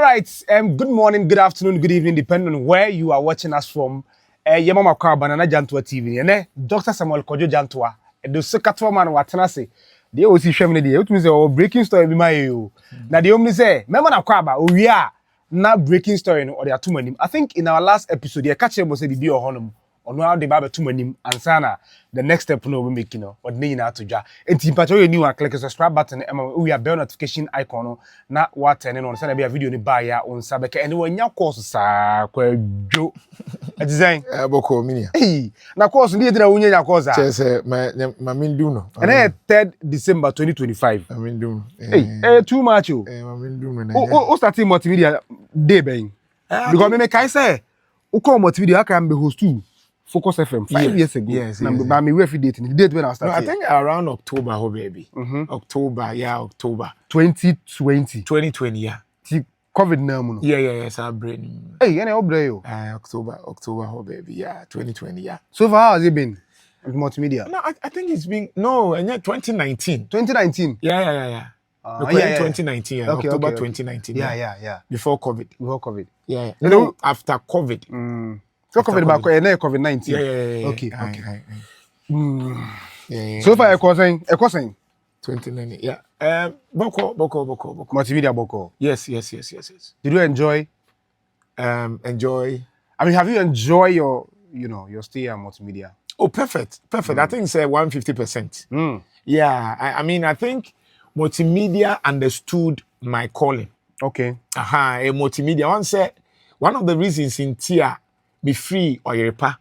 right, good morning, good afternoon, good evening, depending on where you are watching us from. Mama kwa banana Jantuah TV. Ene Dr. Samuel Kojo Jantuah. Do sekatwa man watena se. De o si hwem ne de. Otumi se o breaking story bi ma you. Na de omni se, mema na kwa ba o wi a na breaking story no o de atomanim. I think in our last episode, ye ka kire mo se bibi o honom. Ono how de ba betomanim ansana the next step no we make no or dey na to dwa enti pacho you new and click the subscribe button we are bell notification icon no na what turn on say na be a video ni ba ya on sabeka ene wanya course sa kwadwo design boko minia na course ndi edina wunya course a say ma mindu no ene 3rd December 2025 ma mindu too much o ma mindu no o start multimedia day ben because me kai say o call multimedia how can be host too Focus FM 5 years ago. Yes. But me where date the date when I started. No, I think around October, oh baby. October. 2020. 2020, yeah. COVID now, no. Yeah. So I'm brain. Hey, any obre October, oh baby. Yeah, 2020, yeah. So far, how has it been? Multimedia. No, I think it's been 2019. 2019. Yeah. 2019. Yeah. Okay, October okay. 2019. Yeah. Before COVID. Yeah. No, after COVID. So COVID-19. Yeah. Okay. Yeah. So far, I saying 2019. Yeah. Boko. Multimedia Boko. Yes. Did you enjoy? Enjoy. I mean, have you enjoyed your stay at multimedia? Oh, perfect. I think it's 150%. Yeah. I mean, I think multimedia understood my calling. Okay. A multimedia. One of the reasons in Tia be free or Yerepa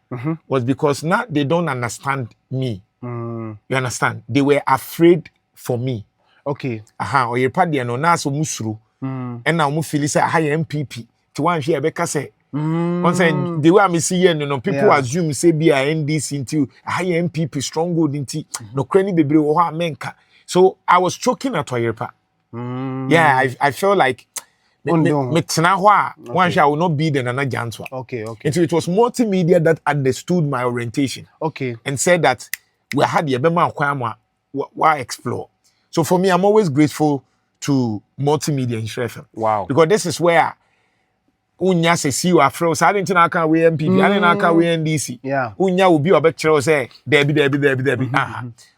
was because now they don't understand me. You understand? They were afraid for me. Okay. Or Yerepa they no na so musuru. And now mu feel say I MPP. To one here Becca say. One saying the way I see here, people assume say be a NDC into high MPP stronghold into no cranny baby or menka. So I was choking at Yerepa. Yeah, I felt like I will not be the Nana Jantuah. Okay. And so it was multimedia that understood my orientation. Okay. And said that we had the Bema explore. So for me, I'm always grateful to multimedia in Nhyira FM. Wow. Because this is where Unya say see you are froze. I didn't know I can we MPP. I didn't know I can we NDC. Yeah. Unya will be a better say Debbie.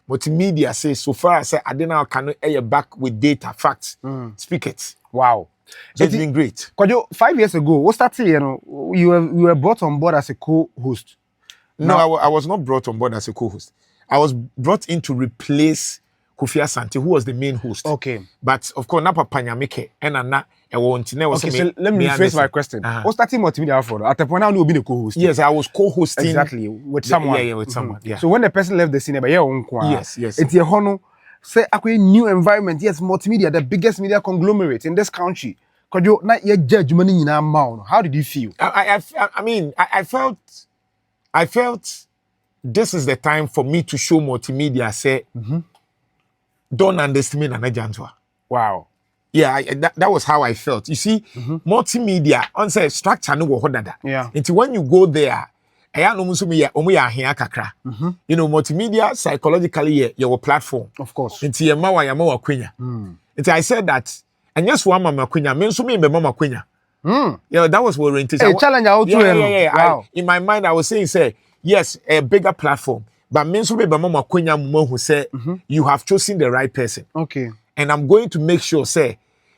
Multimedia says so far I say I didn't know I can air back with data, facts, speak it. Wow. So it's been great. Kojo, 5 years ago, what started, you were brought on board as a co-host. No, I was not brought on board as a co-host. I was brought in to replace Kofi Asante, who was the main host. Okay. But of course, Napa Panyamike and Anna, I want to know. Okay, so let me rephrase my question. What started multimedia for? At the point now, you be the co-host. Yes, I was co-hosting. Exactly, with someone. Yeah, with someone. Yeah. So when the person left the scene, yes. It's a honor. Say, a new environment. Yes, multimedia, the biggest media conglomerate in this country. Could you not yet judge money in our mouth? How did you feel? I felt this is the time for me to show multimedia. Say, don't underestimate Nana Jantuah. Wow. Yeah, that was how I felt. You see, multimedia on say structure no go hold that. Yeah. Until when you go there, multimedia psychologically your platform. Of course. Until your mawa kwenya. Until I said that, and yes, one mama kwenya, men so me be mama kwenya. Yeah, that was what orientation. Hey, challenge out to yeah. Wow. In my mind, I was saying, yes, a bigger platform, but men so me be mama kwenya who say you have chosen the right person. Okay. And I'm going to make sure,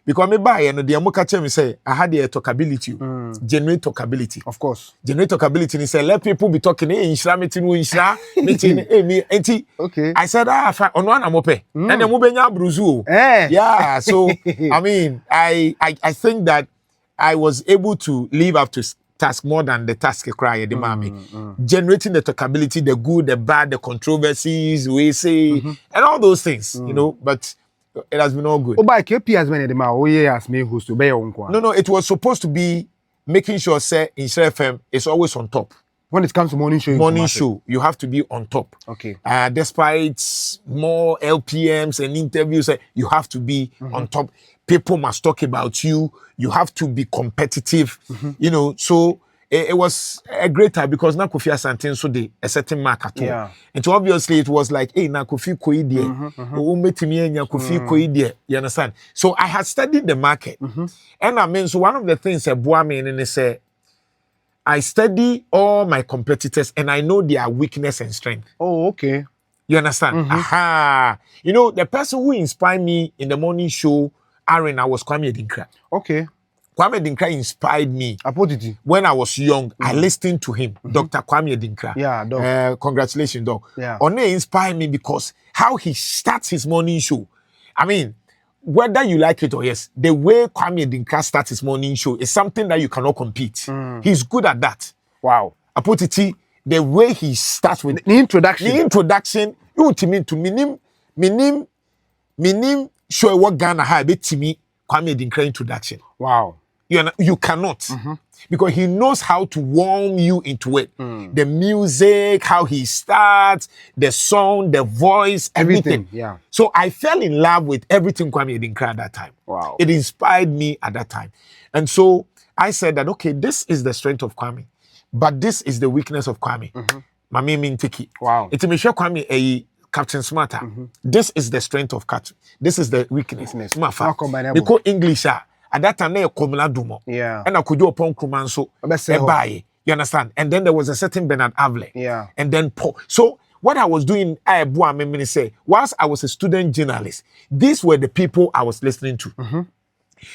because me buy and the amuka me say I had the talkability, genuine talkability. Of course. Genuine talkability. And say let people be talking. Hey, meeting. Hey, okay. I said on one amope. And then mubenya bruzu. Yeah. So I mean, I think that I was able to live up to task more than the task cry the mommy. Generating the talkability, the good, the bad, the controversies, we say, and all those things, but it has been all good. Oh, by KP as many them as me host to be on. No, it was supposed to be making sure Nhyira FM is always on top. When it comes to morning show, you have to be on top. Okay. Despite more LPMs and interviews, you have to be on top. People must talk about you. You have to be competitive. So it was a great time because na Kofi Asante so de a certain mark at all. Yeah. And so obviously it was like, hey, na Kofi koi die. Umetimi enya Kofi koi die. You understand? So I had studied the market. And I mean, so one of the things that boy me in say, I study all my competitors and I know their weakness and strength. Oh, okay. You understand? Aha. You know, the person who inspired me in the morning show, Aaron, I was Kwame Dinkra. Okay. Kwame Dinkra inspired me. Apoditi. When I was young, I listened to him, Dr. Kwame Dinkra. Yeah, doc. Congratulations, doc. Yeah. One inspired me because how he starts his morning show. I mean, whether you like it or yes, the way Kwame Dinkra starts his morning show is something that you cannot compete. He's good at that. Wow. Apotiti, the way he starts with the introduction. You to minim show what Ghana have to me Kwame Dinkra introduction. Wow. You cannot because he knows how to warm you into it. The music, how he starts, the song, the voice, everything. Yeah. So I fell in love with everything Kwame Dinkra at that time. Wow. It inspired me at that time. And so I said that, okay, this is the strength of Kwame, but this is the weakness of Kwame. Mami Mintiki. Wow. It may show Kwame a Captain Smarter. This is the strength of Captain. This is the weakness. Mafa. Because English at that time, they are dumo. Yeah. And I could do upon Kumanso. You understand? And then there was a certain Bernard Avle. Yeah. And then Paul. So what I was doing, I say, whilst I was a student journalist, these were the people I was listening to.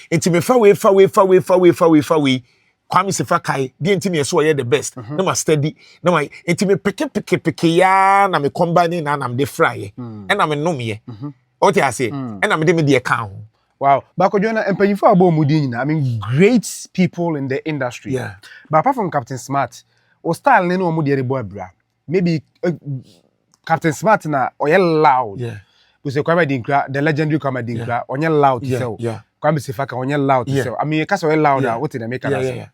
Inti me fa we Kwame Sefa Kai, the inti so the best. No ma steady. No ma inti me peke ya na me combine na I'm the fry. And I'm a no me. What I say? And I'm the account. Wow. But empanyifo abo mudi nyina. I mean, great people in the industry. Yeah. But apart from Captain Smart, o style ne no mo de boy bra. Maybe Captain Smart na oye loud. Yeah. Because Kwame Dinkra, the legendary Kwame Dinkra, onye loud to sell. Yeah. Kwame Sefa ka onye loud to sell. I mean, kasa oye loud what in America. Yeah.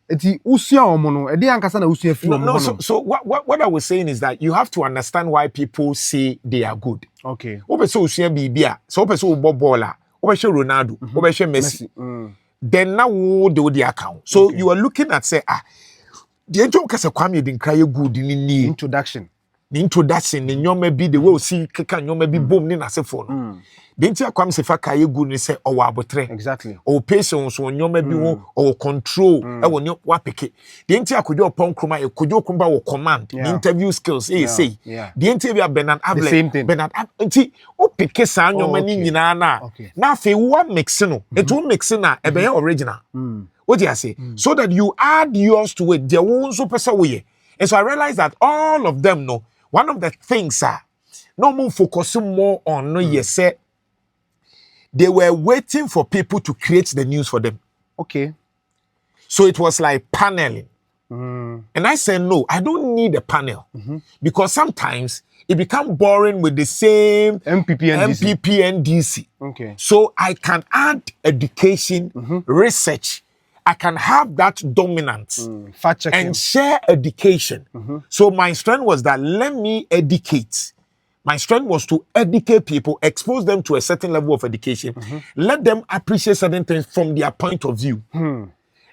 Eti usua omo no, e dey ankasa na usua fi omo no. So what I was saying is that you have to understand why people say they are good. Okay. Ope so usua bibia, so ope so bo baller. Ope Ronaldo, ope Messi. Then now do the account. So you are looking at say the enjoy kasa Kwame Dinkra ye good ni introduction. The introduction ni nyoma bi the way see keka nyoma bi boom ni na se phone. The ntia Kwame Sefa ka ye good ni say o wa abotre. Exactly. O patience o nyoma bi wo o control e wo ni wa peke. The ntia kojo pon kroma e kojo kumba wo command. The interview skills say. The interview Bernard Able. Bernard nti o peke sa nyoma ni nyina na. Na fe wo mix no. It will mix na e be original. What do you say? So that you add yours to it. There won't so person we. And so I realized that all of them know one of the things no more focusing more on yes, they were waiting for people to create the news for them. Okay. So it was like paneling. And I said, no, I don't need a panel. Because sometimes it becomes boring with the same MPP and DC. Okay. So I can add education, research. I can have that dominance and share education. So my strength was that let me educate. My strength was to educate people, expose them to a certain level of education, let them appreciate certain things from their point of view.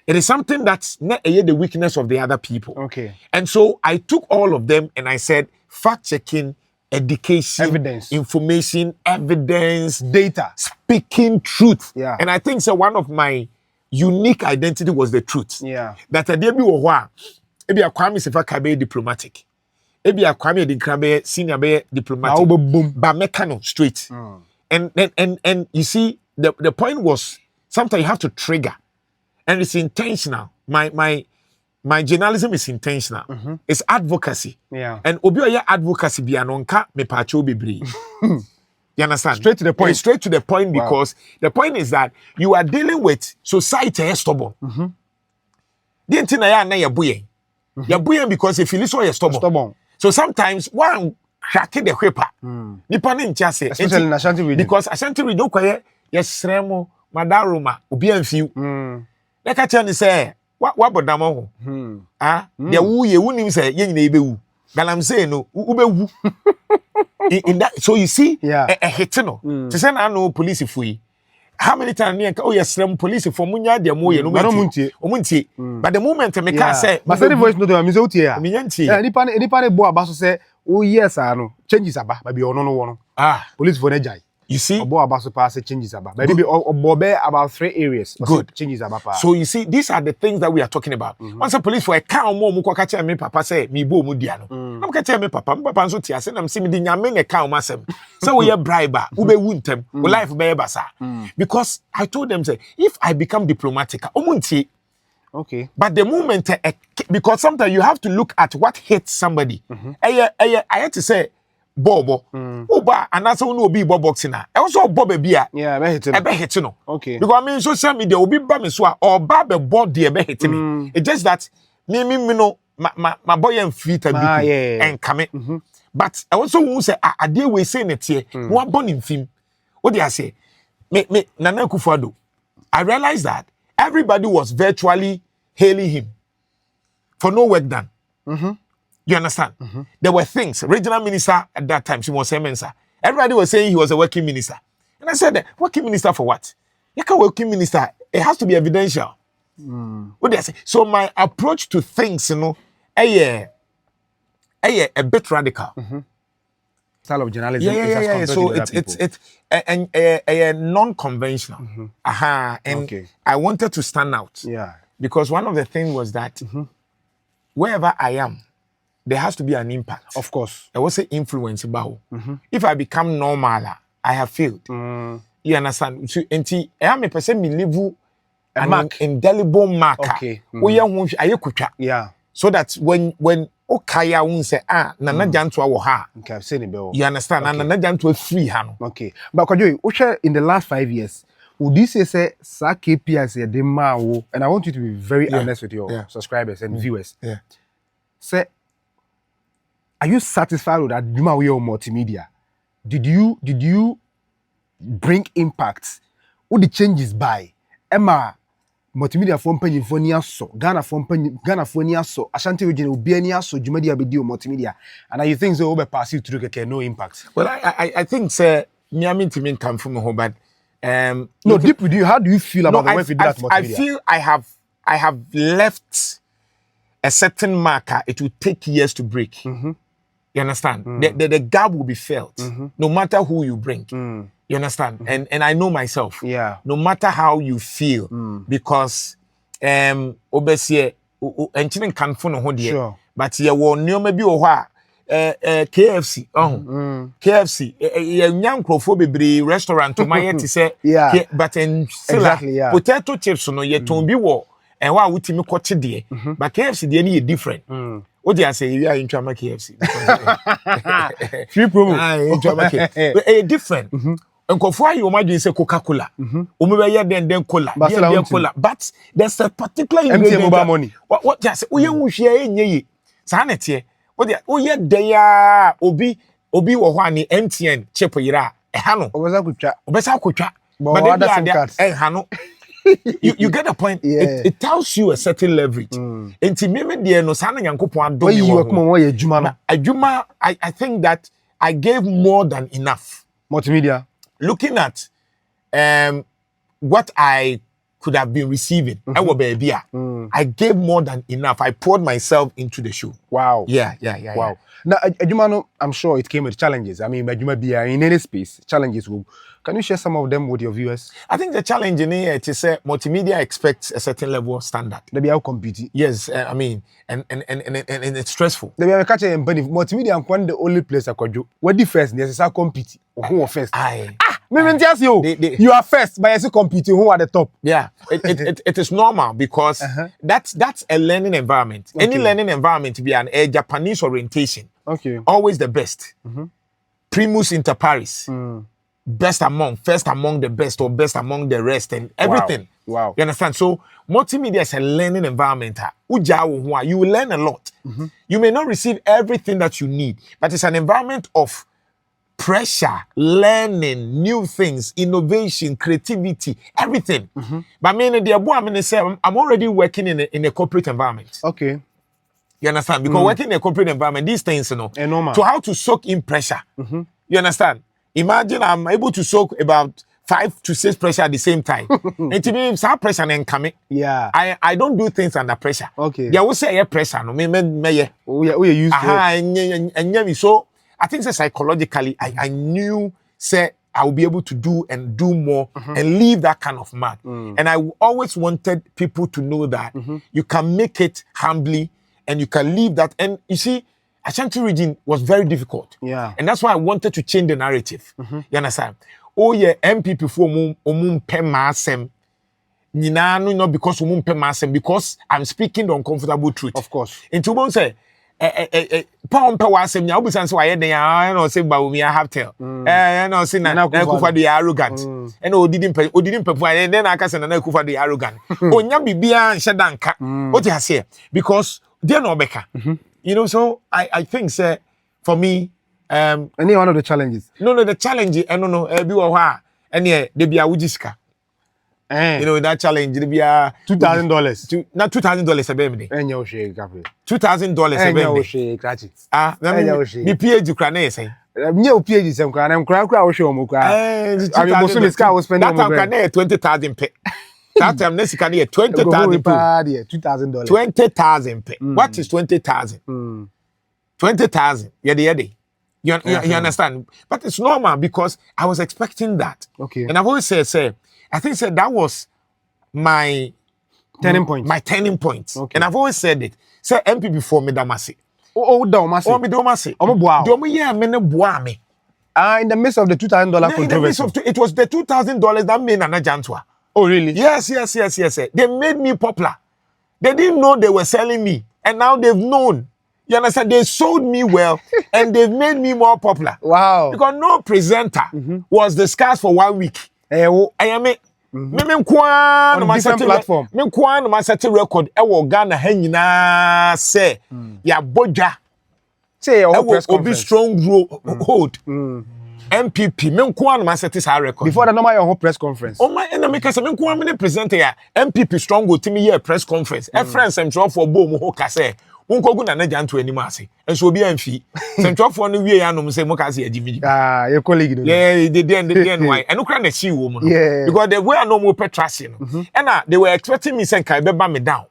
It is something that's not the weakness of the other people. Okay. And so I took all of them and I said, fact-checking, education, evidence, information, evidence, data, speaking truth. Yeah. And I think so one of my unique identity was the truth. Yeah. That a debi wo ebi a Kwame Sefa ka be diplomatic. Ebi a Kwame Dinkra be senior be diplomatic. Ba mekano straight. And you see the point was sometimes you have to trigger. And it's intentional. My journalism is intentional. It's advocacy. Yeah. And obi oya advocacy bi anonka me pacho bebre. You understand? Straight to the point. Straight to the point because the point is that you are dealing with society is stubborn. The intina ya na yabuye. Yabuye because if you listen you're stubborn. So sometimes one cracking the whipper. Nipa ne ntia se. Especially in Ashanti region. Because Ashanti region kwaye yesremo madaroma obi amfiu. Na ka tell ni say what bodamo ho. De wu ye wunim say ye nyina ibewu. Galamsey no ubewu. In that, so you see, a hit no. To say I know police if we, how many times oh yes, police for munya de mo ye no muntie. But the moment me can say, but the voice no do me say utie ya. Me nyantie. Nipa ne bo aba so say oh yes no changes aba ba bi ono no wo no. Police for jai. You see, Obo aba so pass changes aba. Maybe obo about 3 areas. Good changes aba pa. So you see, these are the things that we are talking about. Once a police for a cow mo mu kwa me papa say me bo mu dia no. I'm ka me papa nso tia say na me say me di nyame ne cow masem. So we bribe ube wuntem. We life be basa. Because I told them say if I become diplomatic, omuntie. Okay. But the moment because sometimes you have to look at what hits somebody. I had to say Bobo, Oba, and that's only be Bob boxing. I also Bob Bia. Yeah, I hit no. Okay. Because I mean, social media will be Bamiswa or Baba board dear hit me. It's just that me no my boy and feet and come. But I also won't say I deal with saying it here. One born in film. What do I say? Me Nana Kufado. I realized that everybody was virtually hailing him for no work done. You understand? There were things. Regional minister at that time, she was saying, Mensa. Everybody was saying he was a working minister. And I said, working minister for what? You can working minister. It has to be evidential. What do I say? So my approach to things, you know, a bit radical. Style of journalism. Yeah. So it's a non-conventional. And I wanted to stand out. Yeah. Because one of the things was that wherever I am, there has to be an impact. Of course. I will say influence about. If I become normal, I have failed. You understand? So, I am a person me leave an indelible marker. Okay. Yeah. So that when Okaya won't say Nana Jantuah wo ha. Okay, I've seen it before. You understand? And Nana Jantuah free hano. Okay. But Kojo, in the last 5 years, would you say sa KPIs the man, and I want you to be very honest with your subscribers and viewers. Yeah. Say, are you satisfied with that multimedia? Did you bring impact? What the changes by Emma multimedia from penny for Ghana for near so Ashanti region will be any so Jumedia be do multimedia. And you think so over pass you through no impact? Well, I think sir me to mean come from home, but no deep with you. How do you feel about the work you do at multimedia? I feel I have left a certain marker. It will take years to break. You understand? The gap will be felt no matter who you bring. You understand? And I know myself. Yeah. No matter how you feel, because obviously enchinen kan fo no ho de. Sure. But ye wo nneoma bi wo ho KFC. KFC. Ye nyankrofo bebre restaurant to my yet say but exactly, potato chips no ye ton bi wo and wa wutimi kote de. But KFC de ni different. What do I say? You are in Chama KFC. Free promo. In Chama KFC. Different. And Kofua, you imagine say Coca-Cola. Then cola. Cola. But there's a particular ingredient. Mobile money. What just? Oh, you share ye. Sanity. Oh, yeah, there obi wahani MTN chepo yira. Hano. Obesa kucha. But then hano. You get the point. It tells you a certain leverage. I think that I gave more than enough. Multimedia. Looking at what I could have been receiving, I gave more than enough. I poured myself into the show. Wow. Yeah. Wow. Now, Ejumano, I'm sure it came with challenges. I mean, Ejuma be in any space, challenges will. Can you share some of them with your viewers? I think the challenge in here is multimedia expects a certain level of standard. They be how competing. Yes, I mean, and it's stressful. They be a catch and multimedia and one the only place I could do. What the first? There's a compete. Who are first? You are first, but you competing. Who are the top? Yeah, it is normal because that's a learning environment. Okay. Any learning environment be a Japanese orientation. Okay. Always the best. Primus inter pares. Best among, first among the best, or best among the rest, and everything. Wow. You understand? So multimedia is a learning environment. You will learn a lot. You may not receive everything that you need, but it's an environment of pressure, learning, new things, innovation, creativity, everything. But I'm already working in a corporate environment. Okay. You understand? Because working in a corporate environment, these things, normal. So how to soak in pressure. You understand? Imagine I'm able to soak about 5 to 6 pressure at the same time. And to me, some pressure and coming. Yeah. I don't do things under pressure. Okay. They will say pressure. No, me. We used to and so I think that psychologically, I knew say I will be able to do more and leave that kind of mark. And I always wanted people to know that you can make it humbly and you can leave that. And you see, Ashanti region was very difficult. Yeah. And that's why I wanted to change the narrative. You understand? Oh yeah, MPP for masem. Not because masem, because I'm speaking the uncomfortable truth. Of course. And to say pound per wasem ya obi sanse waye den ya no say ba we have tell no say na kufa dey arrogant and odidin pefu and then aka say na kufa dey arrogant onya bibia nhye danka what you say because there no beka you know. So I think say for me any one of the challenges no the challenge no bi wo ha and de bia wujiska you know that challenge de bia $2,000 not $2,000 a baby enya o she gafe $2,000 a baby enya o she krachi the PhD kra na say nye o PhD sem kra na kra o she o mo kra abi mo so miska o spend that time kra na 20,000 pe that time next kra na 20,000 pe $2,000 20,000 pe what is 20,000 20,000 yede you understand, but it's normal because I was expecting that. Okay. And I've always said I think that was my turning point. My turning point. Okay. And I've always said it. Say MP before me damasi. Oh, damasi. Oh, me damasi. Oh, boa. Do me yeah, me ne boa me. In the midst of the $2,000 controversy. It was the $2,000 that made Nana Jantuah. Oh, really? Yes. They made me popular. They didn't know they were selling me, and now they've known. You understand? They sold me well, and they've made me more popular. Wow. Because no presenter was discussed for 1 week. I am it. Me kwa on different platform. Me kwa no set record e wo Ghana ha nyina say ya bodwa. Say your press conference. Obi strong hold. MPP me kwa no set this record. Before the normal your whole press conference. Oh my enemy say me kwa me presenter ya MPP strong go timi here press conference. E friends am tro for bo mu ho ka say unkogu na Jantauh anim ase. Enso obi amfi. Sentwofo no wie ya no say mo ka say agividi. Your colleague no. Yeah, they didn't why. And no cry na see wo mo. Because the way I know mo petrasi no. And they were expecting me say kai beba me down.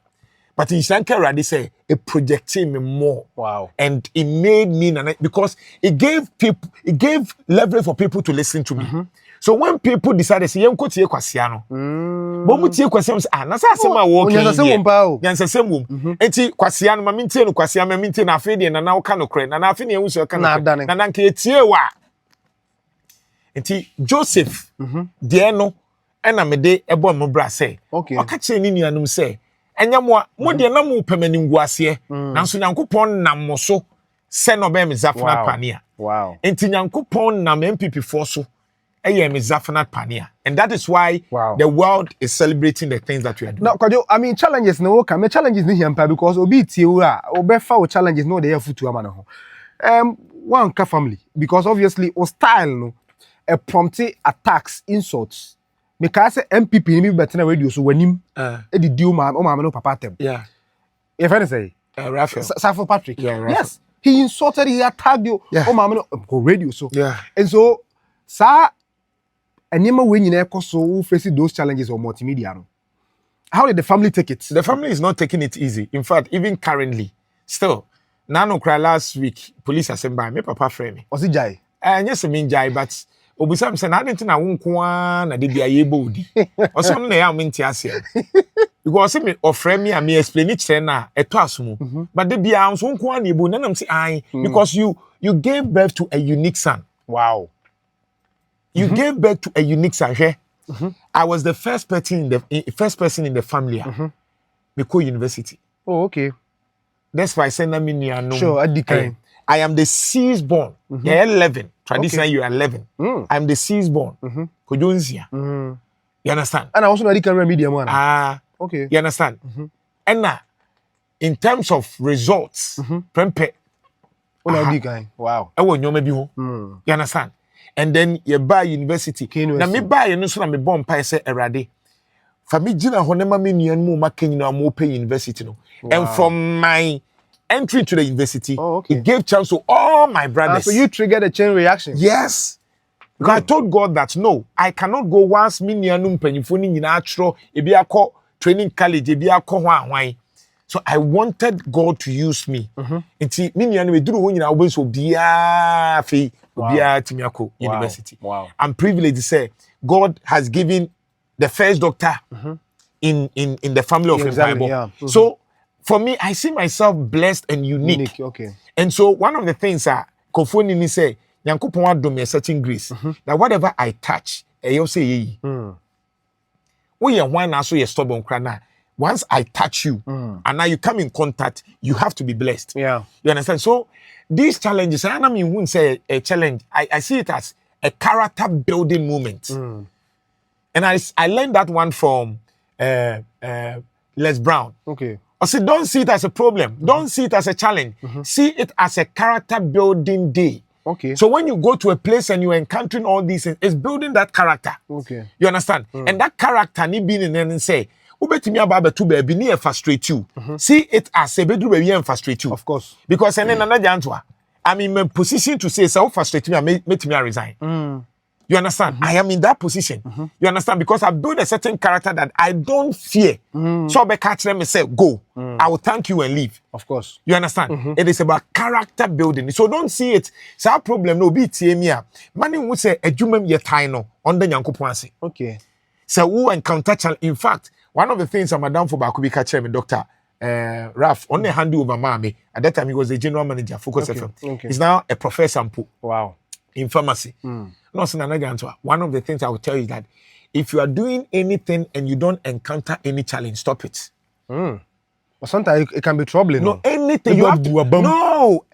But in Shanka Radi say it projected me more. Wow. And it made me because it gave leverage for people to listen to me. So when people decided say yenko tie kwasia no. Bo mu tie kwasia say na sa asema wo kan. Yansa sem wom. Enti kwasia no ma mintie no kwasia ma mintie na afi de na wo ka no kre. Na afi ne enwu so ka no. Na nka etie wa. Enti Joseph de no na me de ebo mo bra say. Okay. Oka che ni nuanum say enya mo de na mo pamanim guase. Nanso Nyankopon nam mo so se no be me zafna pania. Wow. Enti Nyankopon nam MPP for so and that is why the world is celebrating the things that we are doing. Now, I mean, challenges no come. Challenges ni here because obi tiura obefa challenges no dey futu amana ho. One ka family because obviously o style no a prompted attacks, insults. Because MPP ni better na radio so wanim e di deal ma o ma no papa tem. Yeah. If I say Raphael. Safo Patrick. Yeah, yes. He insulted, he attacked you. O ma no radio so. Yeah. And so and when you so face those challenges or multimedia. No? How did the family take it? The family is not taking it easy. In fact, even currently, still, Nano cry last week, police assembled me, papa friend me. Was it Jai? Yes, I mean Jai, but Obusam said, I didn't know na did be a body. Or some day I'm in Tiasia. Because me or friend me and me explain it now a twasmu. But the be arms won't quan you, and I'm saying, because you gave birth to a unique son. Wow. You gave birth to a unique son. I was the first person in the family. Miko University. Oh, okay. That's why I send them in here. Sure, I am the sixth born. You're 11. Traditionally, you are 11. I'm the sixth born. You understand? And I also know the camera media man. Okay. You understand? And now, in terms of results, prempe. Wow. I want you maybe home. You understand? And then you buy university. Now me buy you no so na me bomb pay say erade. For me gina honema me nuan mu makin na mo pay university no. And from my entry to the university, it gave chance to all my brothers. So you triggered a chain reaction. Yes. Because I told God that no, I cannot go once me nuanum mpanyimfo ni nyina atro ebi akọ training college ebi akọ ho ahwan. So I wanted God to use me. Nti me nuanum eduru ho nyina obenso bia fe bia timiako university. Wow. I'm privileged to say God has given the first doctor in the family of Exactly, Bible. So for me, I see myself blessed and unique. Okay. And so one of the things Kofoni ni say, Nyankopon adom me certain grace. That whatever I touch, you say ye. We are one also you stubborn crana. Once I touch you, and now you come in contact, you have to be blessed. Yeah. You understand? So these challenges, I don't mean wouldn't say a challenge. I see it as a character building moment. And I learned that one from Les Brown. Okay. I said, don't see it as a problem. Don't see it as a challenge. See it as a character building day. Okay. So when you go to a place and you're encountering all these things, it's building that character. Okay. You understand? And that character need being in and say, ubetimi ababa tu baby ni frustrate you. See it as a bedroom baby and frustrate you. Of course. Because and then another Jantuah, I'm in my position to say, so frustrate me and make me resign. You understand? I am in that position. You understand? Because I built a certain character that I don't fear. So I catch them and say, go. I will thank you and leave. Of course. You understand? It is about character building. So don't see it. So our problem no be TMia. Many would say a jumem yetino under Nyankopon. Okay. So who encounter challenge. In fact, one of the things I'm down for Bakubi catcher me Dr. Raf on the hand over mommy. At that time he was the general manager Focus FM. Okay. He's now a professor Wow. in pharmacy. No, Jantuah. One of the things I will tell you is that if you are doing anything and you don't encounter any challenge, stop it. But sometimes it can be troubling. No, anything you have to, no.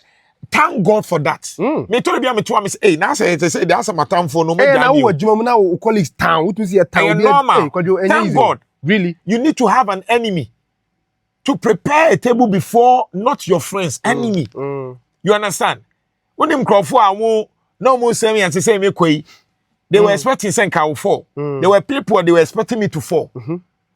Thank God for that. Me told me to say, hey, now say that's my time for no me. Now what you now call it town? What is your town? Normal. Thank God. Really? You need to have an enemy to prepare a table before not your friends, enemy. You understand? When them crowd for no more say me and say me koi. They were expecting Senka will fall. There were people they were expecting me to fall.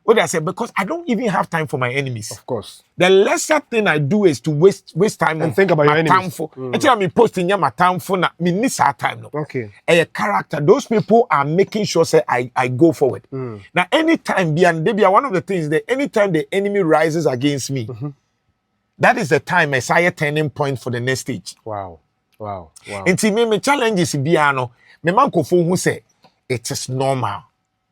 What I said, because I don't even have time for my enemies. Of course. The lesser thing I do is to waste time and think about your enemies. Actually, I'm posting my time for na me miss our time no. Okay. A character. Those people are making sure say I go forward. Now, anytime one of the things that anytime the enemy rises against me, that is the time I say a turning point for the next stage. Wow. And see me challenges biano. Me man ko who say it is normal.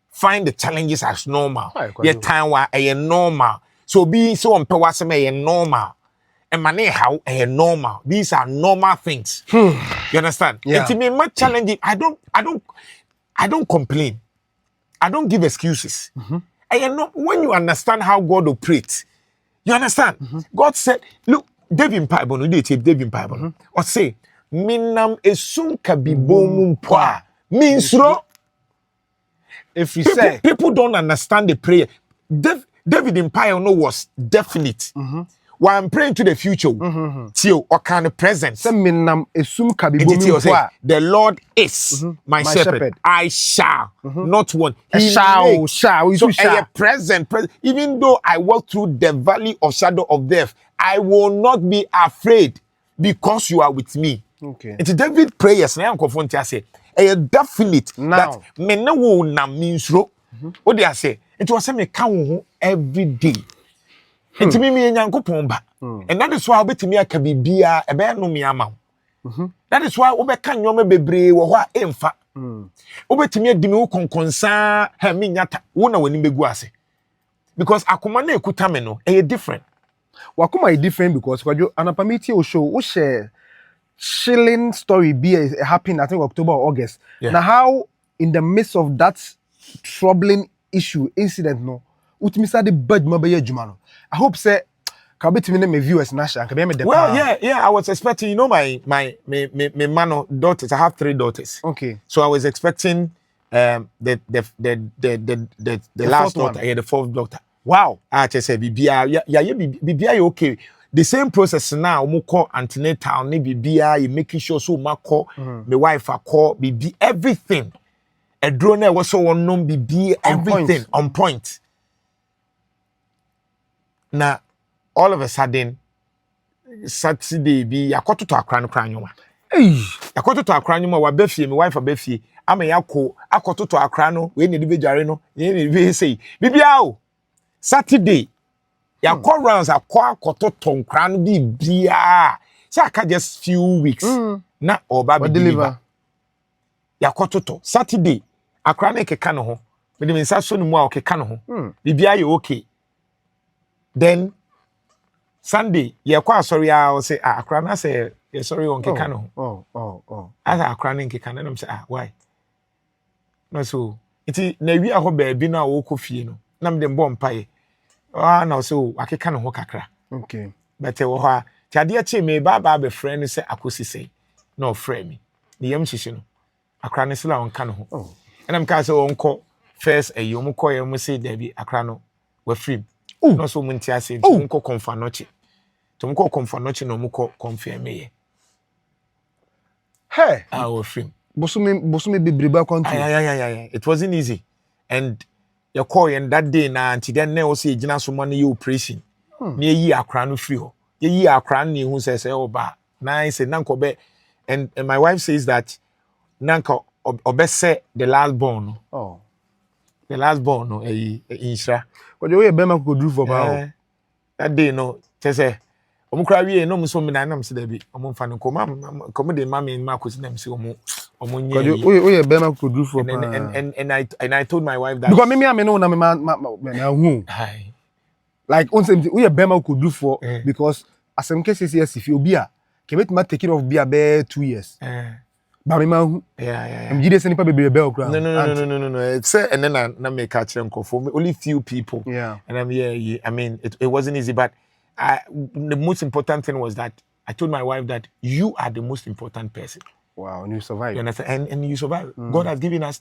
Find the challenges as normal. Your time wa normal. So be so on pewaseme normal. And money how normal. These are normal things. You understand? Yeah. And to me, much challenging. I don't complain. I don't give excuses. When you understand how God operates, you understand? God said, look, David Bible, no David Bible. Or say, Minam esum kabibomum poa. Means if you say people don't understand the prayer, David in Empire was definite. While I'm praying to the future, till or kind of present. The Lord is my shepherd. I shall not want. He shall. So a present. Even though I walk through the valley of shadow of death, I will not be afraid because you are with me. Okay. It's David prayers. Now I'm confronted. I say. A definite now. That me no wo na minsro. What do I say? It was me can every day. It me Nyankopon ba. And that is why obetimi aka bibia e be no me ama. That is why obeka nyoma bebre wo ho a emfa. Obetimi adi me wo konkonsa ha me nyata wo na wani begu ase. Because akoma na ekuta me no e different. Wakoma is different because anapamiti o show wo share chilling story happened, I think October or August. Yeah. Now, how in the midst of that troubling incident, no, utimisa the bad mobile jumano. I hope say, can be to me viewers nasha. Well, yeah. I was expecting, my man daughters. I have 3 daughters. Okay. So I was expecting the last daughter, the 4th daughter. Wow. I just said, Bibia, okay. The same process now, we call antenatal, BBI, you making sure so my call, my wife, I call BB, everything. A drone was so unknown, BB, everything on point. Now, all of a sudden, Saturday, be a quarter to a crown. Yakoto to akra nyuma wa befie me wife abefie ama akoto to akra no we ne be dware no ye ne be sei bibia o Saturday yakọ rounds akoto to nkra no bibia say aka just few weeks na oba be deliver yakoto to Saturday akra na keka no ho me de nsa so no mu a okeka no ho bibia ye okay then Sunday yakọ asori a o say akra na say sorry on keka no asa akra na keka na say why no so iti na wi aho ba bi na wo kofie no na me de mbọ mpae na so akeka no ho kakra okay but wo ha ti ade achi me ba be friend say akosi say no friend me the yam hihye no akra ne sila on ka no ho na me ka say on ko first yom ko yam say da bi akra no wa free no so mun ti ase on ko confanochi to mko confanochi no mko confirm ye hey our free bosume bebreba kwantu yeah it wasn't easy and your call and that day na anti then na also gina so man you operation na yi akra no free ho yi akra na hu say oba na say nanko be and my wife says that nanko obese the last born the last born no Nhyira ko je we be ma ko dru for ba that day no say omukra wie no mso me na nam se da bi omfa no kom de mama ma ko si nam se omonye we be ma ko dru for ba and I told my wife that because me am no na me hu like on say we be ma ko dru for because asem kese si fi obi a ke betima take it off bia be 2 years ba me ma hu am jide se nipa bebere be okra no it's and then na me catch them for only few people and I'm I mean it wasn't easy but the most important thing was that I told my wife that you are the most important person. Wow, and you survived. You understand? And you survived. God has given us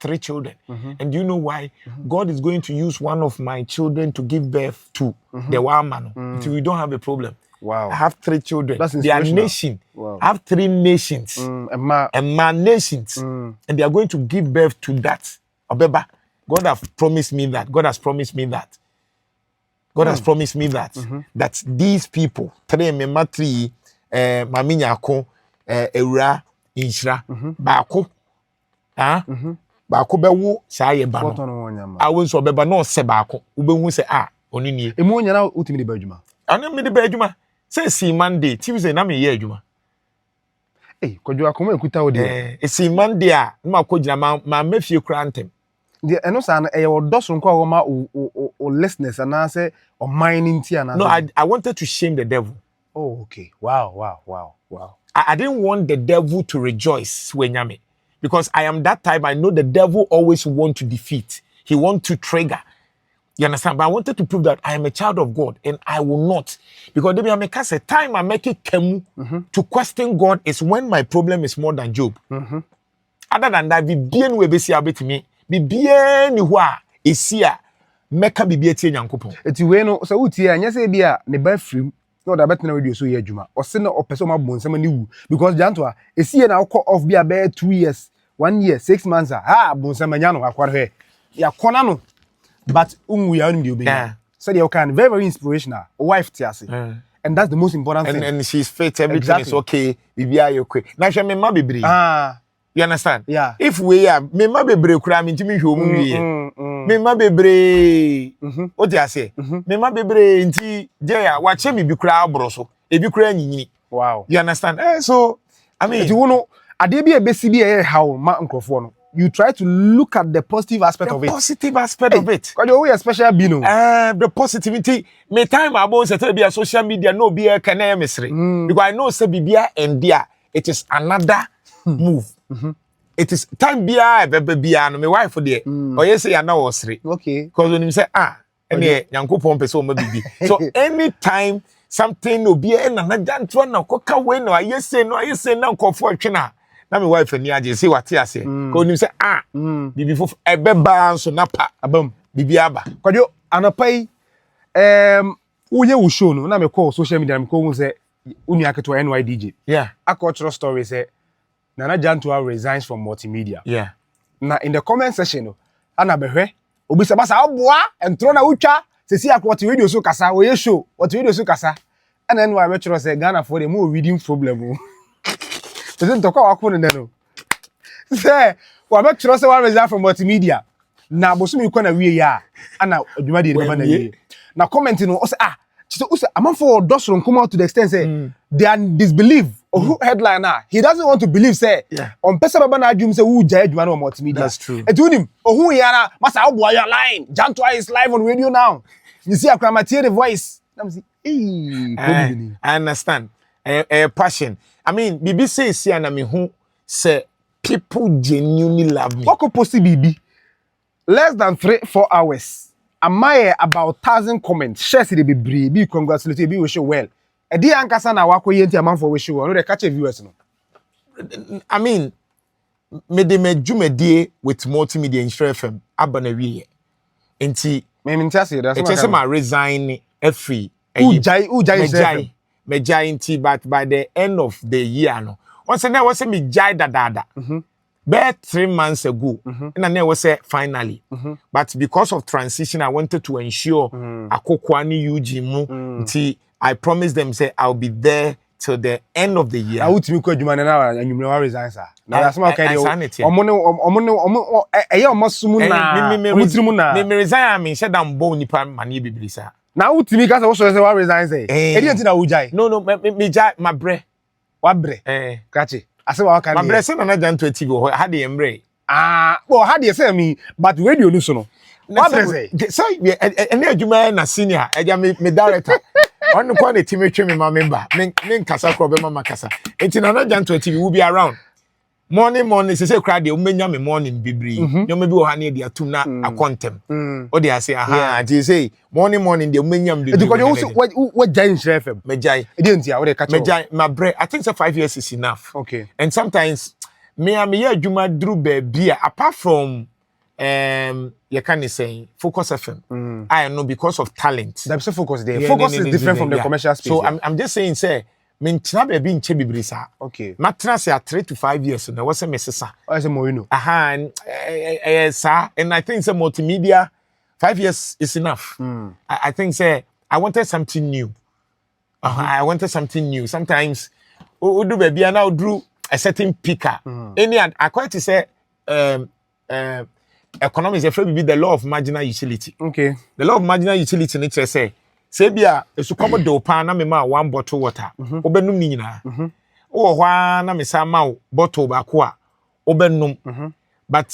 3 children. And do you know why? God is going to use one of my children to give birth to the one man. So we don't have a problem. Wow. I have 3 children. That's they are nation. Wow. I have 3 nations. And my nations. And they are going to give birth to that. Obeba. God has promised me that. God has promised me that. God has promised me that that these people, 3 member 3, mami nyako, ewura, Nhyira, baako, baako bewu saa ye ba no. Awo so beba no se baako, ubehu se oni nie. Emu nya na utimi de ba adwuma. Ana me de ba adwuma. Say si Monday, Tuesday na me ye adwuma. Kodwo akoma ekuta wo de. Si Monday a ma ko gina ma mafie kura ntem. The enosa na odoso nko a ma o listeners and say or mining tia na. No, I wanted to shame the devil. Oh, okay. Wow. I didn't want the devil to rejoice when yame because I am that type. I know the devil always want to defeat. He want to trigger. You understand? But I wanted to prove that I am a child of God and I will not. Because maybe I make a time I make it come to question God is when my problem is more than Job. Other than that, we bien we be see about me. Be bien wa esia meka bibia tie nyankopon. Eti we no so utie anya say bia ne ba frim no da betina radio so ye adwuma. O se na opeso ma bonsam ni wu because Jantuah esie na akọ off bia be 2 years, 1 year, 6 months bonsam anya no akware he. Ya kona no but unwu ya ndi obi. Said you can very inspirational. Wife tiase. And that's the most important thing. And she's fit, everything is okay. Bibia you quick. Na hwe me ma bebre. You understand? Yeah. If we are me ma bebre kura me ntimi hwe omu wie. Me ma bebre. O ti ase. Me ma bebre nti je ya wa che me bi kura abro so. E bi kura nyinyini. Wow. You understand? So I mean, you know, ade bi e besi bi e how ma nkrofo no. You try to look at the positive aspect of it. The positive aspect of it. Because you a special being. The positivity. Me time about say be a social media no be a can mesre. Because I know say bibia and there it is another move. It is time bia bia no me wife there. Or yes say na osre. Okay. Because when you say ene Nyankopon pese o ma bibi. So anytime something no be na Jantuah na koka we no ayese na nkofo atwena. Na me wife ni age say wate ase. Ko nim say bibi fo ebeba so na pa abam bibi aba. Kwadwo anapai uye wo show no na me call social media me ko say uni aketo NYDJ. Yeah. A cultural story say Nana Jantuah resigns from multimedia. Yeah. Na in the comment section no ana behwe obi se basa oboa entro na utwa se si akwoti radio so kasa wo ye show what radio so kasa and then why metro say Ghana for the more reading problem. Isn't to call Akun no. Say, well, make sure say one resign from multimedia. Na bosu mi kwana wie ya. Ana adwuma de baba na wie. Na comment no o say so amanfo dosoro come to the extent say they are disbelief or headliner. He doesn't want to believe say on person baba na adwum say who jai adwuma no multimedia. That's true. Etunim who yara masa obo ya line. Jantuah is live on radio now. You see akramatie the voice. I'm say I understand. Passion. I mean, BBC say na me who say people genuinely love me. What could possibly be? Less than 3-4 hours. Am I about 1,000 comments? Share the be be congratulate be wish you well. E di ankasa na wako yenti amount for wish you well. No dey catch viewers no. I mean, me de me jumedie with multimedia Nhyira FM abana wiye. Enti me ntia that's it is my resign free. Ujai me jai enti but by the end of the year no. Once na was me jai dada. About 3 months ago, and I never say finally. But because of transition, I wanted to ensure Akokwani Ujimu. I promised them say I'll be there till the end of the year. I would make you and you will resign, sir. Now that's my kind of me resign. I mean, said I'm born nipa mani biblisa. Now to me, because I also say what resign say. I didn't know Ujai. No, me jai my bre. What bre? Catch it. I say what can my bre say na Jantauh TV had the embrace. Well, how do you say me? But radio no so no. What bre say? So any adwuma na senior, eja me director. On ko na team twa me ma member. Me nkasa kro be mama kasa. Enti na Jantauh TV will be around. Morning say crowd dey umenya me morning bibiri. You me bi o ha na dey atum na akontem. O dey say aha, dey say morning dey umenya me bibiri. Because you what jai Nhyira FM? Me jai. E dey ntia, what dey catch. Me jai my bre. I think say 5 years is enough. Okay. And sometimes me adwuma dru baby apart from you can say focus FM. I know because of talent. That's focus there. Focus is different from the commercial space. So I'm just saying say me ntina baby nche bibiri sa. Okay. Matna say 3 to 5 years na was say me sesa. I say more you know. Sir, and I think say multimedia 5 years is enough. I think say I wanted something new. I wanted something new. Sometimes do baby and now drew a certain picker. Any I quite to say economics is afraid be the law of marginal utility. Okay. The law of marginal utility nature say bia esu come do pan na me ma 1 bottle water. Obenum ni nyina. O hwa na me sa ma bottle ba ko a obenum. But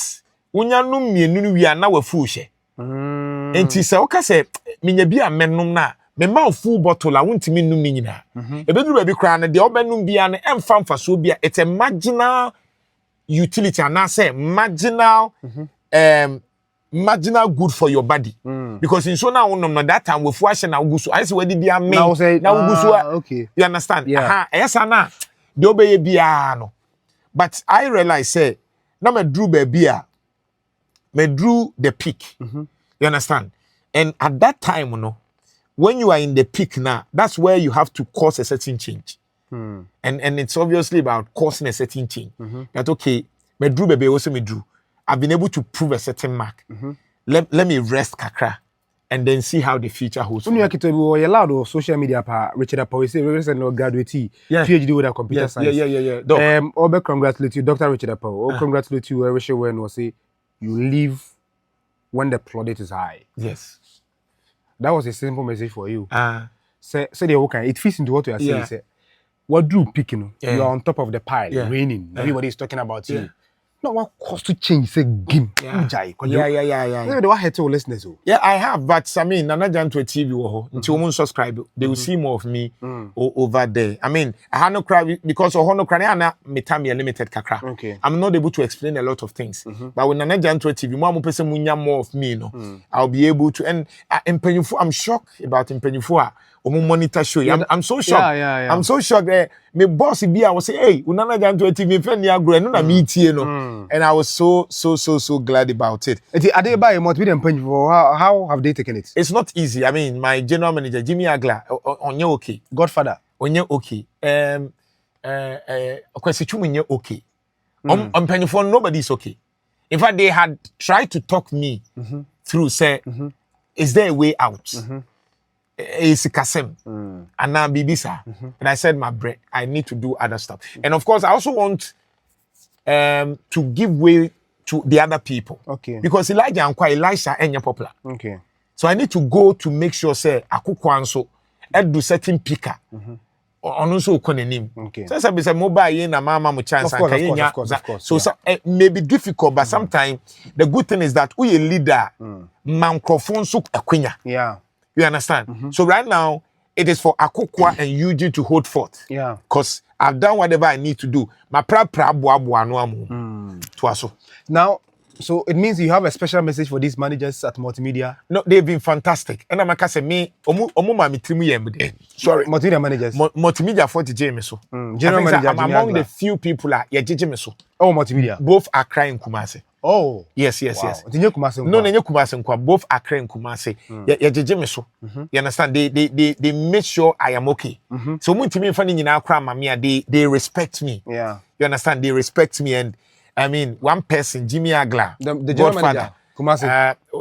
unya num mienu wi na wafu hye. Enti se o ka se menya bia menum na me ma full bottle a wontimi num ni nyina. Ebeduru ba bi kra na de obenum bia na emfa so bia it's a marginal utility and I say marginal marginal good for your body because in so now no that time we fuashe na ugusu I say we did am me na ugusu okay you understand yes na de obeye bia no but I realize say na me drew baby me drew the peak you understand and at that time no when you are in the peak now that's where you have to cause a certain change and it's obviously about causing a certain change that okay me drew baby also me drew I've been able to prove a certain mark. Let me rest kakra and then see how the future holds. When you are allowed on social media, Richard Apo, say recently graduate, PhD with a computer science. Yeah. All congratulate you, Dr. Richard Apo. Congratulate you, Richard when was say you leave when the plaudit is high. Yes. That was a simple message for you. Say the okay, it fits into what you are saying. Say, what do picking? You are on top of the pile, raining. Everybody is talking about you. No, what cost to change? Say game. Yeah. Maybe what hurt your listeners? Yeah, I have, but I mean, Nana Jantuah TV until you subscribe, they will see more of me over there. I mean, I have no cry because of no cry. Na metami limited kakra. Okay. I'm not able to explain a lot of things. But when Nana Jantuah TV, more of me, I'll be able to. And I'm shocked about Impenyufua. Monitor show. I'm so shocked. Yeah. I'm so shocked. My boss be I was say, hey, Nana Jantuah TV, friend ya grow, no meet you know. And I was so glad about it. Are they by multimedia? How have they taken it? It's not easy. I mean, my general manager Jimmy Agla on you okay. Godfather on you okay. Okay. On Pennyphone, nobody's okay. In fact, they had tried to talk me through. Say, is there a way out? Esikasem and now Bibisa. And I said, my bread, I need to do other stuff. And of course, I also want to give way to the other people. Okay. Because Elijah and Elisha ain't popular. Okay. So I need to go to make sure say akukwanso do certain picker. On also konenim. Okay. So I say mobile na mama mo chance and of course. So it may be difficult, but sometimes the good thing is that we a leader microphone so akwenya. Yeah. You understand? So right now it is for Akukwa and Eugene to hold forth. Yeah. Because I've done whatever I need to do. My to Now, so it means you have a special message for these managers at multimedia. No, they've been fantastic. And I'm say me, sorry, multimedia managers. Multimedia 40 James. General manager. I'm among the few people that Jameso. Oh, multimedia. Both are crying Kumasi. Oh. Yes. No, Kumasi. Both are crying Kumasi. Jameso. You understand? They make sure I am okay. So when me finding in our crime, they respect me. Yeah. You understand? They respect me, and I mean, one person, Jimmy Agla, the Godfather,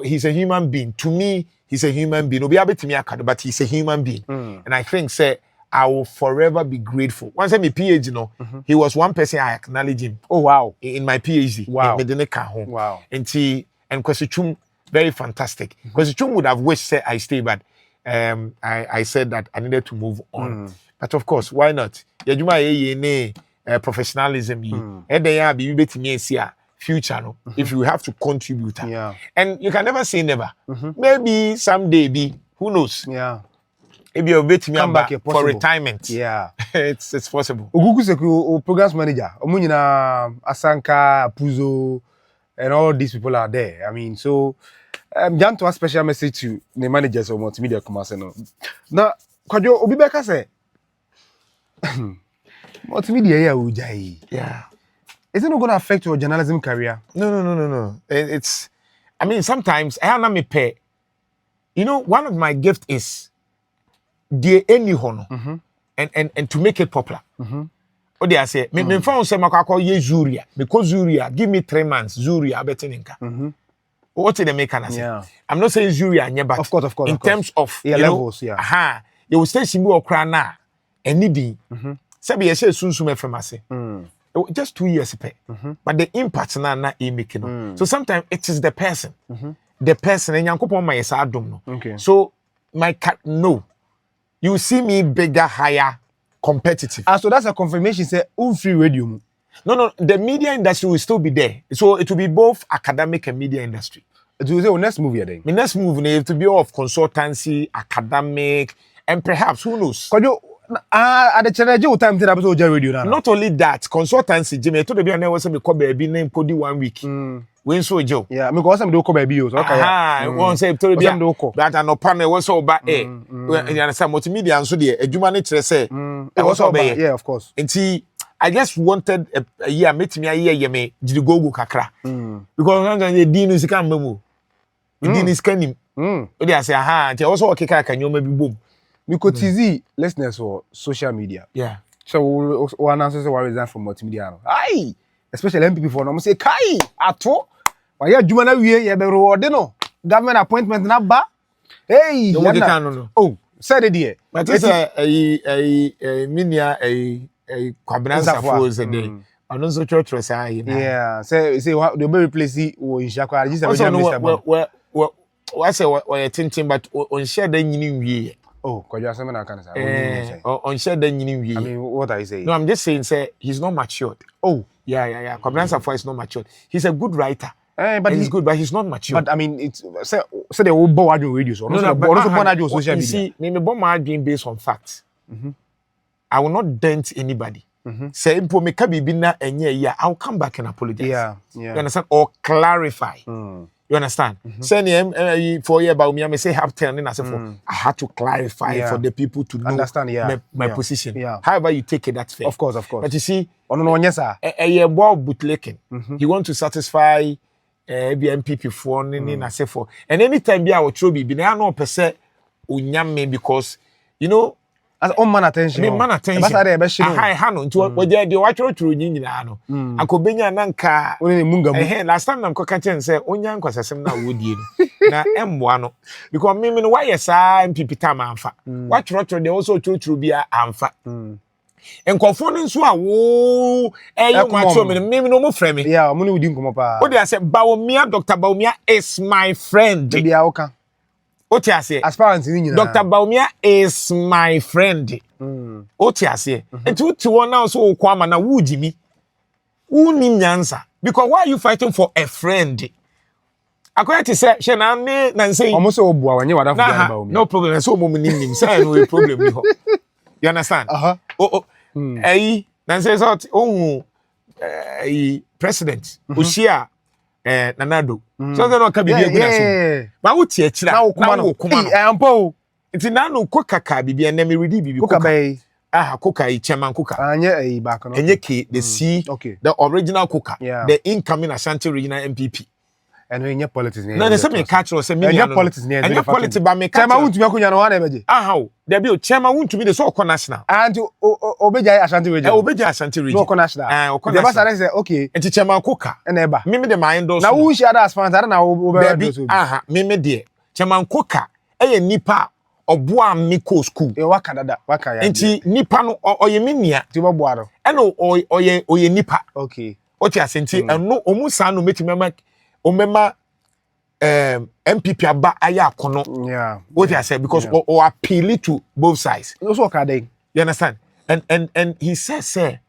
he's a human being. To me, he's a human being. But he's a human being. And I think, say, I will forever be grateful. Once I'm a PhD, you know, he was one person I acknowledge him. Oh, wow. In my PhD. Wow. Wow. And Kwesichum, very fantastic. Kwesichum would have wished, say, I stay, but I said that I needed to move on. But of course, why not? Professionalism and they are be future no if you have to contribute and you can never say never. Maybe someday be who knows. If you're waiting back for retirement, it's possible. Ugugu Seku programs manager omunyina Asanka Puzo and all these people are there. I mean, so Jantuah a special message to the managers of multimedia commerce no. Now Kwajo Obibeka say multimedia, yeah. Is it not going to affect your journalism career? No. It's, I mean, sometimes I have me pay. You know, one of my gifts is the any honor and to make it popular. What they say, me found say makako ye Zuria because Zuria give me 3 months Zuria beteninka. What did they make an say? I'm not saying Zuria but of course in terms of levels, you will stay simu okra anything. Sabi ye say sunsum efemase. Just 2 years pay. But the impact na e making. So sometimes it is the person. The person and yankopon my yesa adom no. Okay. So my no. You see me bigger, higher, competitive. So that's a confirmation say free radio. No, the media industry will still be there. So it will be both academic and media industry. It will say next move then. My next move it will be of consultancy, academic, and perhaps who knows. At the channel time to episode radio now. Not only that, consultancy, Jimmy, to the be was me call baby name Cody 1 week. When so Joe. Yeah, because some do call baby. Okay. One say to be that an panel was so bad. You understand multimedia and so the humanity say it was so bad. Yeah, of course. And see, I just wanted a year, meet me a year, me, did go kakra. Because the dean is can move. The dean is canning. They say, also a kicker can you maybe boom. Because TZ listeners for social media. Yeah. So one answer why resign from multimedia. Aye. Especially MPP for no say kai ato. Why you juma na wie ye be reward no. Government appointment na ba. Hey. No. Oh, said it there. But it's a minia a kwabransa for the day. And also church was yeah. Say they will be replace it in Shakwa. Just what say what thinking but on share the nyini. Oh, because you are saying that on share the nyini. I mean, what are you saying? No, I'm just saying, say he's not matured. Oh, yeah. Kwabransa for is not matured. He's a good writer. But he's good, but he's not matured. But I mean, it's say they will bow radio radio. So no, but also born radio social media. See, me bomb being based on facts. I will not dent anybody. Say impo me kabibi na enye ya. I'll come back and apologize. Yeah. You understand? Or clarify. You understand? Say for year about me, I say have 10 and I say for I had to clarify for the people to know understand my position. Yeah. However you take it, that's fair. Of course. But you see, yes, sir. A ball bootlicking. He want to satisfy MPP for and I say for. And anytime be our trouble, be I know per se unyame because you know as on man attention. Man attention. Hi hano nti we dey watch through nyina no. Akobenya nanka. Last time I'm catching say onya nkwasasem na wodie no. na emboa no because me no why sa MPP time amfa what trotro they also true bia amfa enkofo no nso a wo eyo macho me no mo frɛ me yeah mo no wudi nkomo pa o dey say Bawumia Dr. Bawumia is my friend bia wo ka o ti ase aspirant ni nyina Dr. Bawumia is my friend o ti ase enti ti won now so wo ama na wo jimi wo ni nyansa because why are you fighting for a friend akoya ti say she na ne na say omo so obua wanye wada fu bia Bawumia no problem so mo nim say no problem ni ho you understand na say so ohun president oshia nanado so that no ka bibia guna so ma wo tie akira na wo kuma no ampo nti na no kokaka bibia na me ready bibi koka koka chairman koka anye back no enye ke the C the original koka the incoming Ashanti regional MPP and enye politics na the same catch or say me enye politics ne enye politics ba me catch chairman wuntumi akunya no ha na ebeje o there be o chairman wuntumi de so oko national and obeja Ashanti region obeja Ashanti region no oko national the boss say okay enti chairman koka na eba me de my endorse na wo share that aspirant na wo be endorse me de chairman koka eye nipa oboa me ko school waka dada waka ya enti nipa no oye menia ti bo boa ro eno oye nipa okay o ti asenti eno omu san no metimema omema MPP aba aya akono what I said because or appeal to both sides also okay you understand and he says say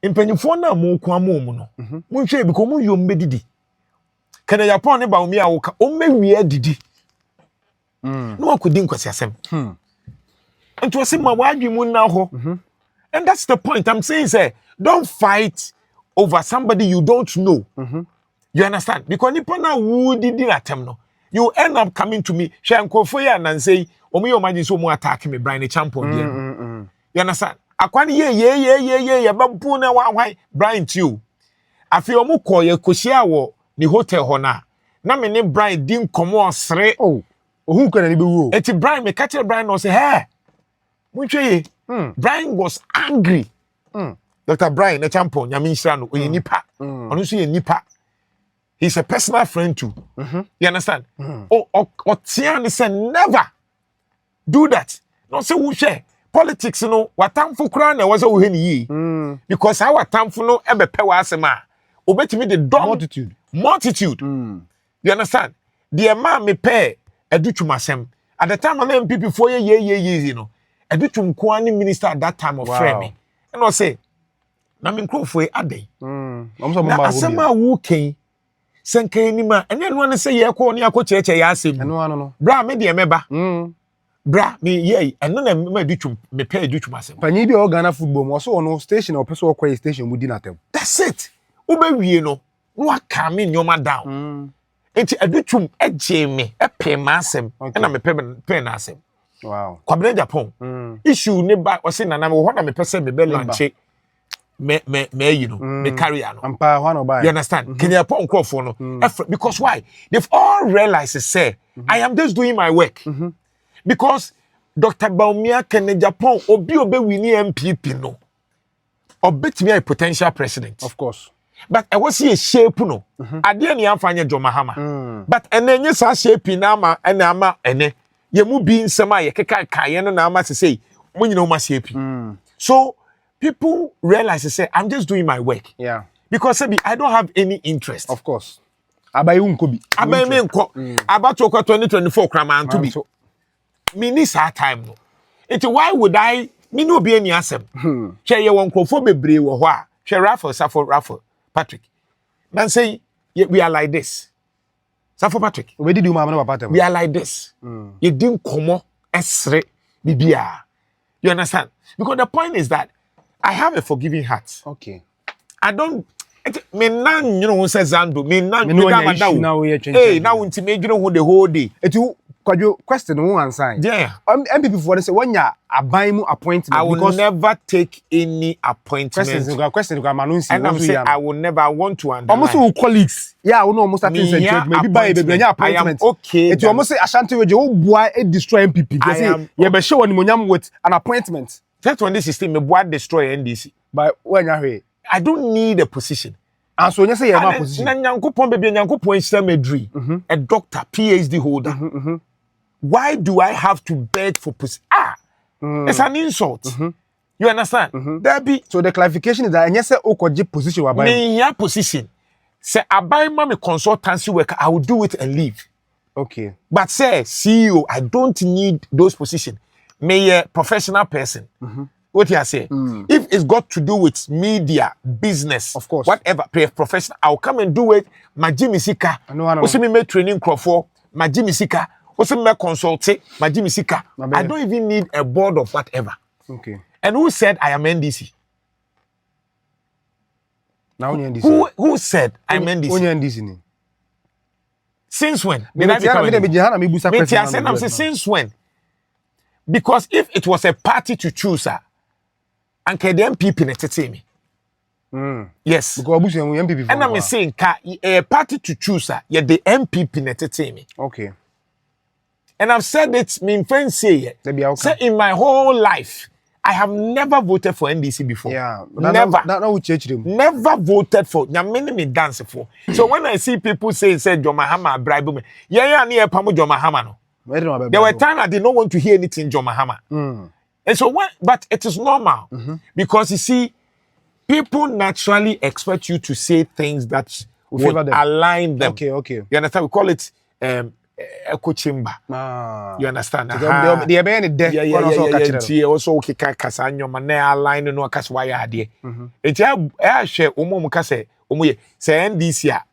impanyifo na mo kwa mo mu no mo hwe because mo yom bedidi kana Japan ne ba omi awoka o mewie didi no akodi nkwasi asem nto se ma wadwi mu na ho and that's the point I'm saying say don't fight over somebody you don't know you understand because nipa na wo didi atem no you end up coming to me shankofo ya nan say omo yo imagine so mo attack me Brian champion there you understand akwani ye babu na wa Brian too afi omo ko ye koshia wo ni hotel ho na me ne Brian din komo osre ohun ko na ni be wo eti Brian me catch Brian no say hey munhwe ye Brian was angry Dr. Brian na champion nyame nhira no oye nipa ono so ye nipa. He's a personal friend too. You understand? Tiani said never do that. No say who share politics no watamfo kura na was wo heni yi because our watamfo no ebe pe wa asema obetimi the multitude. You understand? The man me pay edutumasem at the time an MPP for ye you know edutum ko ani minister at that time of framing and I say na me nkrofo e adai na asema wo ken senke ni ma ene no say ye ko ne akocheche ya asem eno ano no bra me de meba bra me ye eno na me edutum me pay edutum asem panyi bi o Ghana football mo so no station o person o station mu di na tem that's it wo be wie no no aka me nyoma down enti edutum eje me epe ma asem na me pay na asem wow kwabere Japan issue ne ba o se nana wo ho na me pese me be lanche me you know me carry no ampa one oba you understand Kenya Pon crofo no because why they've all realized say I am just doing my work because Dr. Bawumia Kenya Japan obi wini MPP no obetimi a potential president of course but I was see a shape no ade ni amfanya John Mahama but enenye sa shape na ama ene ye mu bi nsema ye keka ye no na ama say mo nyina o ma shape so people realize they say I'm just doing my work. Yeah. Because I don't have any interest. Of course. Abayi unkobi. Abayi me nko. About 2024 krama to be. Me need our time no. Why would I me no be any asem. Share ye won krofo bebre wo ho a. Share Raffle Patrick. Man say we are like this. Safo Patrick. We did do mama no papa. We are like this. You didn't komo esre bibia. You understand? Because the point is that I have a forgiving heart. Okay. I don't me nan you know who says Zando me nan me now we change. Hey, now unti me you know who the whole day. Etu kwadwo question who answer. Yeah. MPP for say when ya aban mu appointment I will never take any appointment. Question go manunsi. And I'm saying I will never want to underline. Almost all colleagues. Yeah, we know almost starting century maybe by baby appointment. Okay. Etu almost say Ashanti region boy e destroy MPP. They say you be show animonyam with an appointment. That's when this system me boy destroy NDC. But when you I don't need a position. And so you say your position. Na Nyankopon baby Nyankopon insta medri. A doctor, PhD holder. Why do I have to beg for position? It's an insult. You understand? There be so the clarification is that and yes, okoje position wa me position. Say abai ma me consultancy work, I will do it and leave. Okay. But say CEO, I don't need those positions. Me a professional person. What you say? If it's got to do with media, business, of course, whatever, professional, I'll come and do it. My Jimmy Sika. Also me training crop for my Jimmy Sika. Also me consulting my Jimmy Sika. I don't even need a board of whatever. Okay. And who said I am NDC? Now NDC. Who said I'm NDC? Only NDC. Since when? Since when? Because if it was a party to choose, and the MPP entertain me. Yes. Because MPP. And I'm saying, a party to choose, yet the MPP entertain me. Okay. And I've said it, my friends say in my whole life, I have never voted for NDC before. Yeah. Never. Never voted for. Me dance for. So when I see people say John Mahama bribe me, near Pamu John Mahama no. There were times I did not want to hear anything John Mahama. And so but it is normal because you see, people naturally expect you to say things that will align them. Okay. You understand? We call it echo chamber. You understand? The also okay kasa nyoma na align no kasa why ade. Enti a hwe omom kasa omoye say NDC a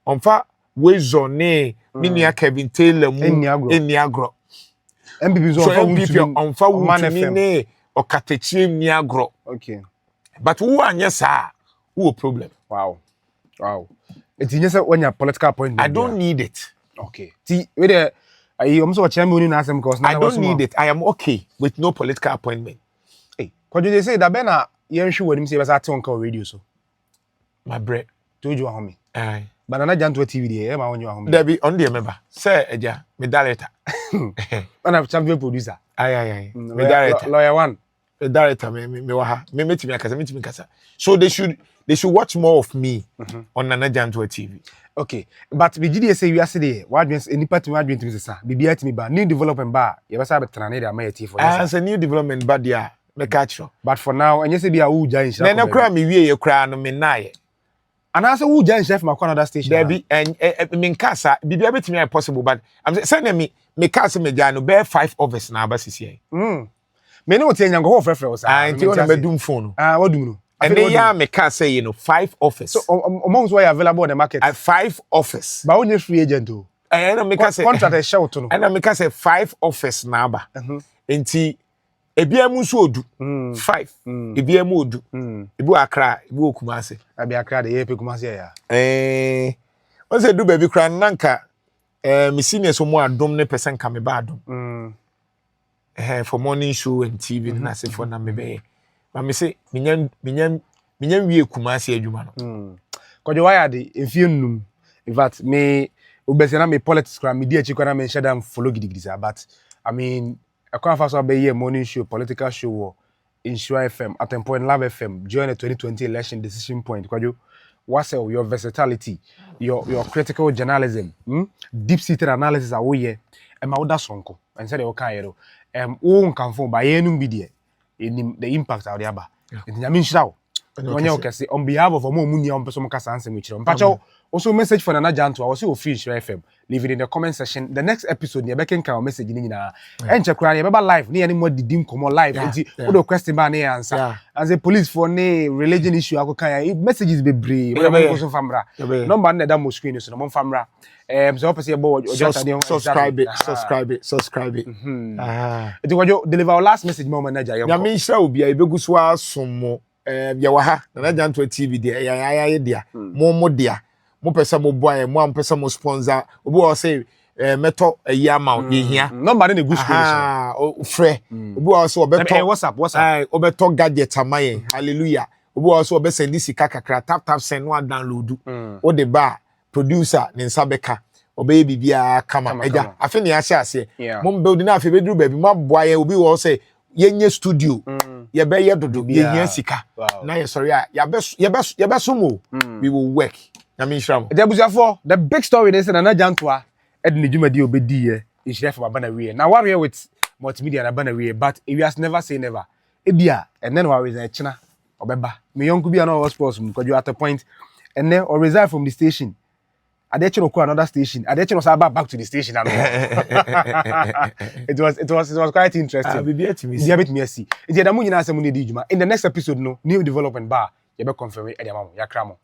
onfa wezone minia Kevin Taylor mu eniagro. MPP onfa wutumi okatechie niagro. Okay. But who anya sa who problem? Wow. It's just when your political appointment. I don't need it. Okay. See, whether I also champion in asem because I don't need it. I am okay with no political appointment. Hey, could you say that Bena Yenshu when him say was at on radio so? My bread. Told you how me. Aye. But I Jantuah TV there, ma when you home. There be on the member. Sir, eja, me director. Man have champion producer. Aye. Me director. Lawyer one. Me director me wa ha. Me meet me kasa. So they should watch more of me on Jantuah TV. Okay, but the GDS say we are today. What means any part to what means sir. Bibi at me ba new development bar. You must have a tranade am yet for. As a new development bar there. Me catch you. But for now, and you say be a who giant. Na na kra me wie ye kra no me na ye. And I say who giant chef ma another station. There be and me kasa bibi abetimi possible but I'm saying me kasa me ja no be 5 office na aba sisi. Me no tie nyango ho frefre o sa. Anti o na medum phone. What do you know? And then yeah, me can say 5 office. So amongst what are available on the market? 5 office. But only free agent too. And I make say contract a shout to. And I make say 5 office naba. Enti ebiamu so odu 5. Ebiamu odu. Ebi Accra, ebi Kumasi. Abi Accra de yepe Kumasi ya. Once do baby kra nanka me senior so mo adom ne person ka me ba adom. For morning show and TV na say for na me be. But me say minyan wie Kumasi adwuma no. Kojo why ade enfie num. In fact me obesena me politics kra me dia chikwa na me share them follow gidigidi but I mean I can't first be here morning show political show in Nhyira FM at a point Love FM during the 2020 election decision point. Kojo what's your versatility, your critical journalism, deep seated analysis are we and my other sonko and said okay won kan fo ba yenum bi de the impact out there ba nti mean shiraw when you can say on behalf of omo munia on person kasa answer me chiro mpacho also message for Jantuah was you free Nhyira FM leave it in the comment section the next episode ne be ken kan message ni nyina enche kura ne be ba live ne more didim komo live nti wo do question ba ne answer as a police for ne religion issue akokan messages be brave we go famra number na da mo screen so mo famra so person about subscribe it it was deliver our last message mo manager ya me nhyira obi a ebegu so asomo ya wa ha na Jantuah TV dia ya dia mo dia mo pesa mo boy mo am pesa mo sponsor obi o say meto ayi amount ye hia number na good screen frɛ obi o say obeto WhatsApp obeto gadget amaye hallelujah obi o say obe send sika kakra tap send no download o de ba producer ne nsabeka obe bibia kama eja afi ne ya ase mo build na afi beduru ba bi mo boy obi o say yenye studio ye be ye dodo ye hia sika na ye sorry a ya be somo we will work na me nhram the busuafo the big story is na Jantuah ed ne dwumadi obedi ye Nhyira FM abana wiye na warrior with multimedia na abana wiye but we has never say never ebia and then we resign china obeba me yonku bia na sports because you at a point and then or resign from the station Adechino ko another station. Adechino saba back to the station and it was quite interesting. Be bit me see. It the mu nyina asem ne di djuma. In the next episode no new development bar you be confirm e dey am ya kramo.